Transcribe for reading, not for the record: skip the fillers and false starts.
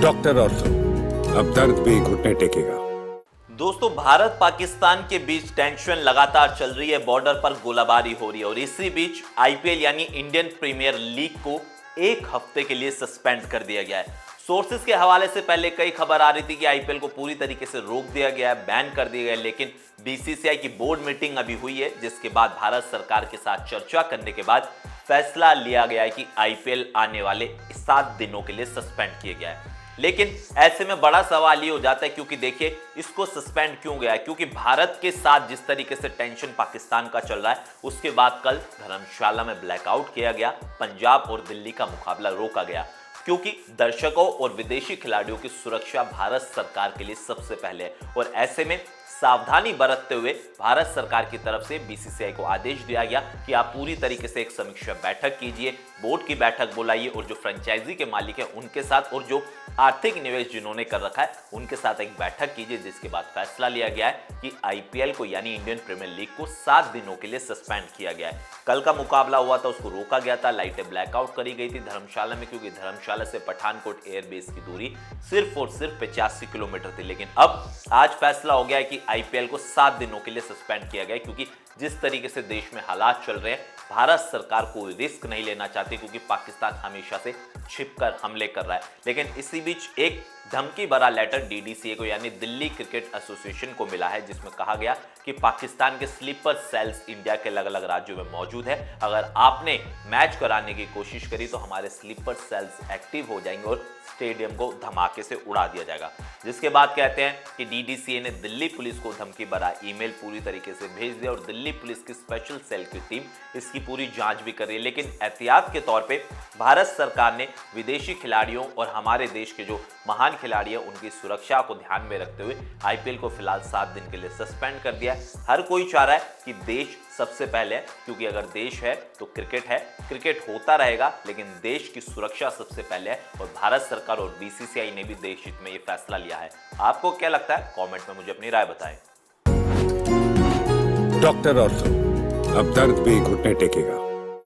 Doctor ortho, अब दर्द भी घुटने टेकेगा। दोस्तों, भारत पाकिस्तान के बीच टेंशन लगातार चल रही है, बॉर्डर पर गोलाबारी हो रही है और इसी बीच आईपीएल यानी इंडियन प्रीमियर लीग को एक हफ्ते के लिए सस्पेंड कर दिया गया है। सोर्सेज के हवाले से पहले कई खबर आ रही थी कि आईपीएल को पूरी तरीके से रोक दिया गया है, बैन कर दिया गया है, लेकिन बीसीसीआई की बोर्ड मीटिंग अभी हुई है, जिसके बाद भारत सरकार के साथ चर्चा करने के बाद फैसला लिया गया है कि आईपीएल आने वाले 7 दिनों के लिए सस्पेंड किया गया है। लेकिन ऐसे में बड़ा सवाल ये हो जाता है, क्योंकि देखिए इसको सस्पेंड क्यों गया है, क्योंकि भारत के साथ जिस तरीके से टेंशन पाकिस्तान का चल रहा है, उसके बाद कल धर्मशाला में ब्लैकआउट किया गया, पंजाब और दिल्ली का मुकाबला रोका गया, क्योंकि दर्शकों और विदेशी खिलाड़ियों की सुरक्षा भारत सरकार के लिए सबसे पहले है। और ऐसे में सावधानी बरतते हुए भारत सरकार की तरफ से बीसीसीआई को आदेश दिया गया कि आप पूरी तरीके से एक समीक्षा बैठक कीजिए, बोर्ड की बैठक बुलाइए और जो फ्रेंचाइजी के मालिक हैं उनके साथ और जो आर्थिक निवेश जिन्होंने कर रखा है उनके साथ एक बैठक कीजिए, जिसके बाद फैसला लिया गया है कि आईपीएल को यानी इंडियन प्रीमियर लीग को 7 दिनों के लिए सस्पेंड किया गया है। कल का मुकाबला हुआ था, उसको रोका गया था, लाइटें ब्लैकआउट करी गई थी धर्मशाला में, क्योंकि धर्मशाला से पठानकोट एयरबेस की दूरी सिर्फ और सिर्फ 85 किलोमीटर थी। लेकिन अब आज फैसला हो गया है कि आईपीएल को 7 दिनों के लिए सस्पेंड किया गया है, क्योंकि जिस तरीके से देश में हालात चल रहे हैं, भारत सरकार कोई रिस्क नहीं लेना चाहती, क्योंकि पाकिस्तान हमेशा से छिपकर हमले कर रहा है। लेकिन इसी बीच एक धमकी भरा लेटर डीडीसीए को यानी दिल्ली क्रिकेट एसोसिएशन को मिला है, जिसमें कहा गया कि पाकिस्तान के स्लीपर सेल्स इंडिया के अलग अलग राज्यों में मौजूद है, अगर आपने मैच कराने की कोशिश करी तो हमारे स्लीपर सेल्स एक्टिव हो जाएंगे और स्टेडियम को धमाके से उड़ा दिया जाएगा। जिसके बाद कहते हैं कि डीडीसीए ने दिल्ली पुलिस को धमकी भरा ईमेल पूरी तरीके से भेज दिया और दिल्ली पुलिस की स्पेशल सेल की टीम इसकी पूरी जांच भी कर रही है। लेकिन एहतियात के तौर पे भारत सरकार ने विदेशी खिलाड़ियों और हमारे देश के जो महान खिलाड़ी हैं उनकी सुरक्षा को ध्यान में रखते हुए आईपीएल को फिलहाल 7 दिन के लिए सस्पेंड कर दिया है। हर कोई चाह रहा है कि देश सबसे पहले है, क्योंकि अगर देश है तो क्रिकेट है, क्रिकेट होता रहेगा, लेकिन देश की सुरक्षा सबसे पहले है और भारत सरकार और बीसीसीआई ने भी देश हित में ये फैसला लिया है। आपको क्या लगता है? कमेंट में मुझे अपनी राय बताएं। डॉक्टर ऑर्थो, अब दर्द भी घुटने टेकेगा।